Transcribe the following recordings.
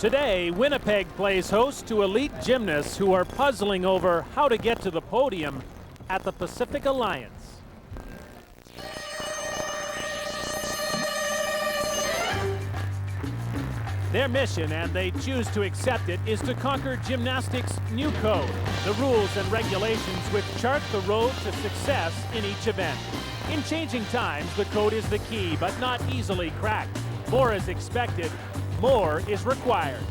Today, Winnipeg plays host to elite gymnasts who are puzzling over how to get to the podium at the Pacific Alliance. Their mission, and they choose to accept it, is to conquer gymnastics' new code, the rules and regulations which chart the road to success in each event. In changing times, the code is the key, but not easily cracked. More is expected, more is required.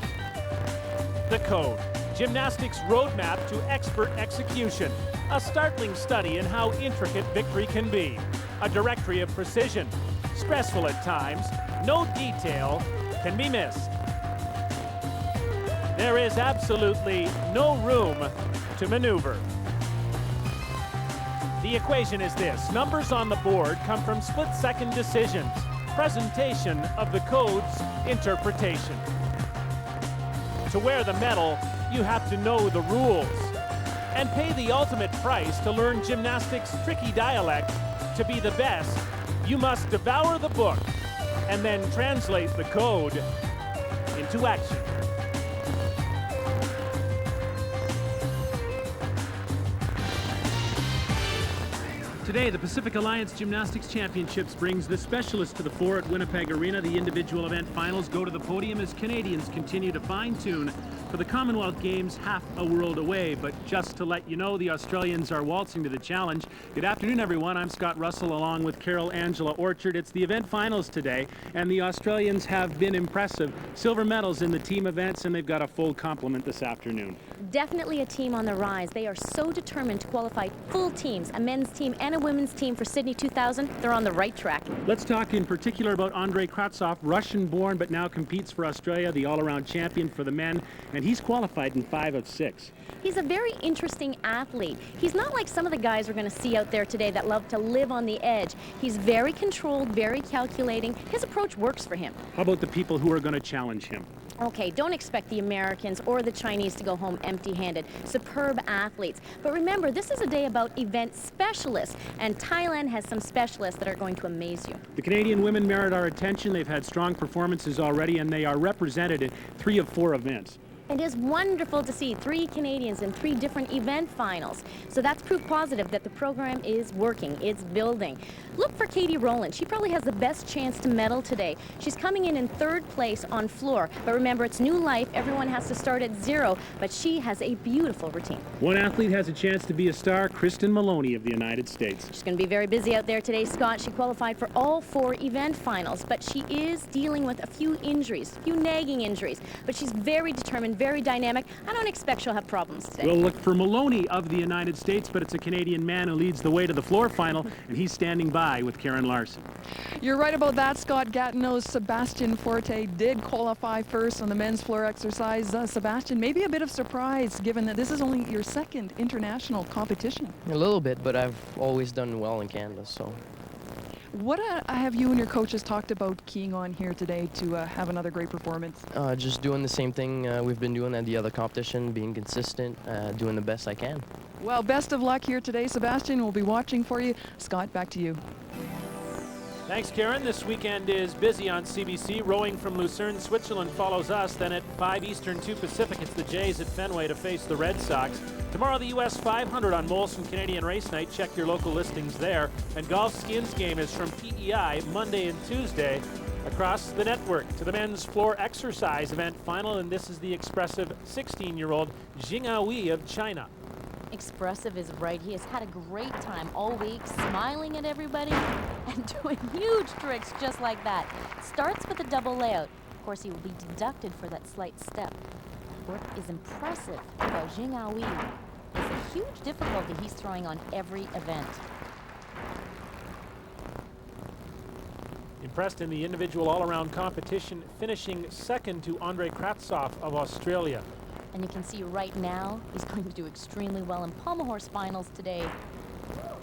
The code, gymnastics' roadmap to expert execution, a startling study in how intricate victory can be, a directory of precision, stressful at times, no detail can be missed. There is absolutely no room to maneuver. The equation is this: numbers on the board come from split-second decisions, presentation of the code's interpretation. To wear the medal, you have to know the rules and pay the ultimate price to learn gymnastics' tricky dialect. To be the best, you must devour the book and then translate the code into action. Today, the Pacific Alliance Gymnastics Championships brings the specialists to the fore at Winnipeg Arena. The individual event finals go to the podium as Canadians continue to fine-tune for the Commonwealth Games half a world away. But just to let you know, the Australians are waltzing to the challenge. Good afternoon, everyone. I'm Scott Russell along with Carol Angela Orchard. It's the event finals today, and the Australians have been impressive. Silver medals in the team events, and they've got a full complement this afternoon. Definitely a team on the rise. They are so determined to qualify full teams, a men's team and a women's team for Sydney 2000. They're on the right track. Let's talk in particular about Andrei Kratsov, Russian-born but now competes for Australia, the all-around champion for the men, and he's qualified in 5 of 6. He's a very interesting athlete. He's not like some of the guys we're going to see out there today that love to live on the edge. He's very controlled, very calculating. His approach works for him. How about the people who are going to challenge him? Okay, don't expect the Americans or the Chinese to go home empty-handed. Superb athletes. But remember, this is a day about event specialists, and Thailand has some specialists that are going to amaze you. The Canadian women merit our attention. They've had strong performances already, and they are represented in 3 of 4 events. It is wonderful to see 3 Canadians in 3 different event finals. So that's proof positive that the program is working, it's building. Look for Katie Rowland. She probably has the best chance to medal today. She's coming in 3rd place on floor. But remember, it's new life. Everyone has to start at 0. But she has a beautiful routine. One athlete has a chance to be a star, Kristen Maloney of the United States. She's going to be very busy out there today, Scott. She qualified for all 4 event finals. But she is dealing with a few injuries, a few nagging injuries. But she's very determined, very dynamic. I don't expect she'll have problems today. We'll look for Maloney of the United States, but it's a Canadian man who leads the way to the floor final, and he's standing by with Karen Larson. You're right about that, Scott. Gatineau's Sebastian Forte did qualify first on the men's floor exercise. Sebastian, maybe a bit of surprise given that this is only your 2nd international competition. A little bit, but I've always done well in Canada, so. What have you and your coaches talked about keying on here today to have another great performance? Just doing the same thing we've been doing at the other competition, being consistent, doing the best I can. Well, best of luck here today, Sebastian. We'll be watching for you. Scott, back to you. Thanks, Karen. This weekend is busy on CBC. Rowing from Lucerne, Switzerland follows us. Then at 5 Eastern, 2 Pacific, it's the Jays at Fenway to face the Red Sox. Tomorrow, the US 500 on Molson Canadian Race Night. Check your local listings there. And Golf Skins game is from PEI Monday and Tuesday across the network to the men's floor exercise event final. And this is the expressive 16-year-old Jing'ahui of China. Expressive is right. He has had a great time all week, smiling at everybody and doing huge tricks just like that. Starts with a double layout. Of course, he will be deducted for that slight step. What is impressive about Jing'ahui is the huge difficulty he's throwing on every event. Impressed in the individual all-around competition, finishing 2nd to Andrei Kratsov of Australia. And you can see right now, he's going to do extremely well in pommel horse finals today.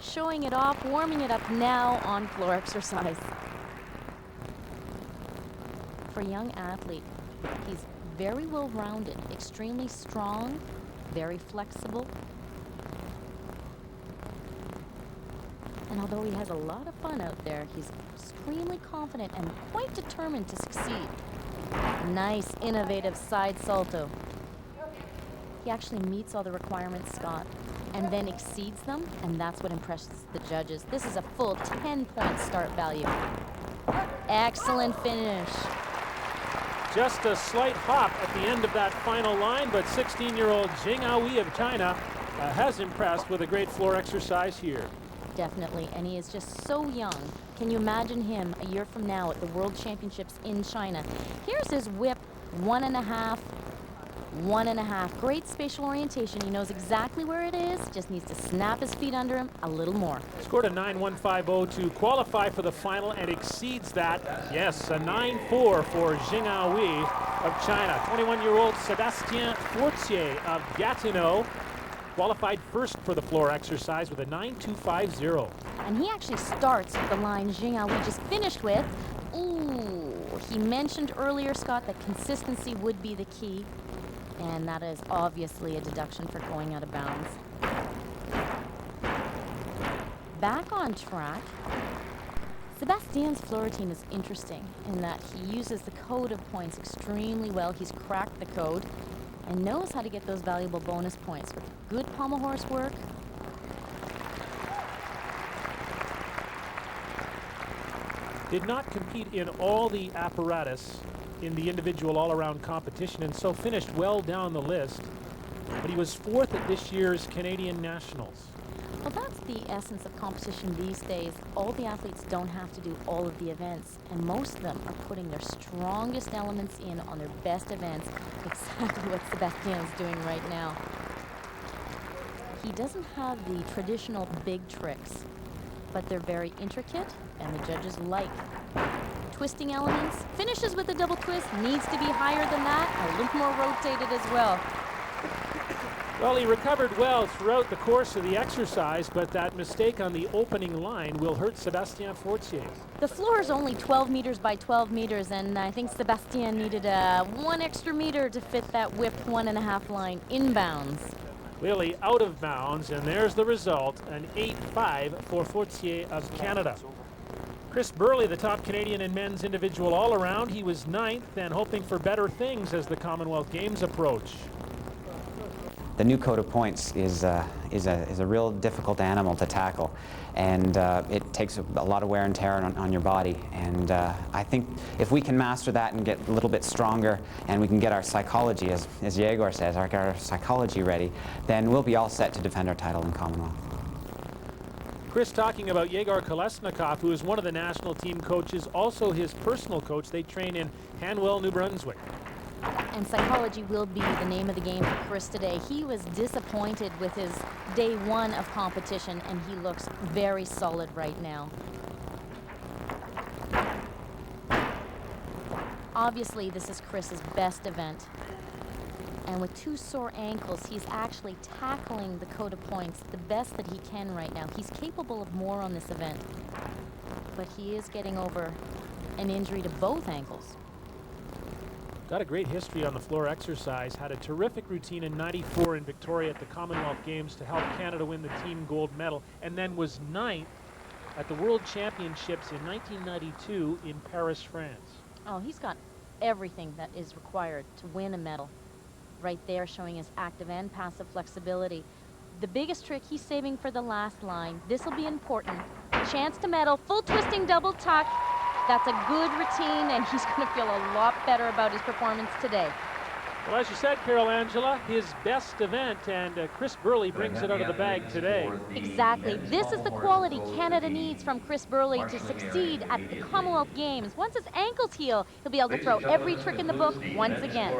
Showing it off, warming it up now on floor exercise. For a young athlete, he's very well-rounded, extremely strong, very flexible. And although he has a lot of fun out there, he's extremely confident and quite determined to succeed. Nice, innovative side salto. He actually meets all the requirements, Scott, and then exceeds them, and that's what impresses the judges. This is a full 10-point start value. Excellent finish. Just a slight hop at the end of that final line, but 16-year-old Jing Aoi of China has impressed with a great floor exercise here. Definitely, and he is just so young. Can you imagine him a year from now at the World Championships in China? Here's his whip, 1.5, 1.5. Great spatial orientation. He knows exactly where it is, just needs to snap his feet under him a little more. Scored a 9.150 to qualify for the final and exceeds that. Yes, a 9.4 for Jing Aoi of China. 21-year-old Sébastien Fortier of Gatineau qualified first for the floor exercise with a 9.250. And he actually starts with the line Jing Aoi just finished with. Ooh, he mentioned earlier, Scott, that consistency would be the key. And that is obviously a deduction for going out of bounds. Back on track, Sebastien's floor routine is interesting in that he uses the code of points extremely well. He's cracked the code and knows how to get those valuable bonus points with good pommel horse work. Did not compete in all the apparatus in the individual all-around competition, and so finished well down the list. But he was fourth at this year's Canadian Nationals. Well, that's the essence of competition these days. All the athletes don't have to do all of the events, and most of them are putting their strongest elements in on their best events. Exactly what Sebastien is doing right now. He doesn't have the traditional big tricks, but they're very intricate, and the judges like. Twisting elements, finishes with a double twist, needs to be higher than that, a little more rotated as well. Well, he recovered well throughout the course of the exercise, but that mistake on the opening line will hurt Sébastien Fortier. The floor is only 12 meters by 12 meters, and I think Sebastien needed 1 extra meter to fit that whipped 1.5 line inbounds. Clearly out of bounds, and there's the result, an 8.5 for Fortier of Canada. Chris Burley, the top Canadian in men's individual all-around, he was 9th and hoping for better things as the Commonwealth Games approach. The new code of points is a real difficult animal to tackle, and it takes a lot of wear and tear on your body. And I think if we can master that and get a little bit stronger, and we can get our psychology, as Yegor says, our psychology ready, then we'll be all set to defend our title in Commonwealth. Chris talking about Yegor Kolesnikov, who is one of the national team coaches, also his personal coach. They train in Hanwell, New Brunswick. And psychology will be the name of the game for Chris today. He was disappointed with his day 1 of competition, and he looks very solid right now. Obviously, this is Chris's best event. And with 2 sore ankles, he's actually tackling the code of points the best that he can right now. He's capable of more on this event, but he is getting over an injury to both ankles. Got a great history on the floor exercise, had a terrific routine in '94 in Victoria at the Commonwealth Games to help Canada win the team gold medal, and then was 9th at the World Championships in 1992 in Paris, France. Oh, he's got everything that is required to win a medal. Right there, showing his active and passive flexibility. The biggest trick he's saving for the last line. This will be important. Chance to medal, full twisting double tuck. That's a good routine, and he's going to feel a lot better about his performance today. Well, as you said, Carol Angela, his best event, and Chris Burley brings it out of the bag today. Exactly. This is the quality Canada needs from Chris Burley to succeed at the Commonwealth Games. Once his ankles heal, he'll be able to throw every trick in the book once again.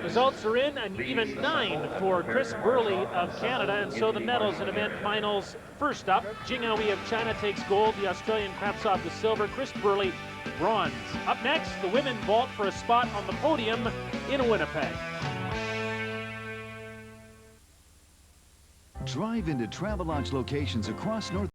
Results are in, an even 9 for Chris Burley of Canada, and so the medals and event finals. First up, Jing Aoi of China takes gold. The Australian Krapsov the silver. Chris Burley bronze. Up next, the women vault for a spot on the podium in Winnipeg. Drive into Travelodge locations across North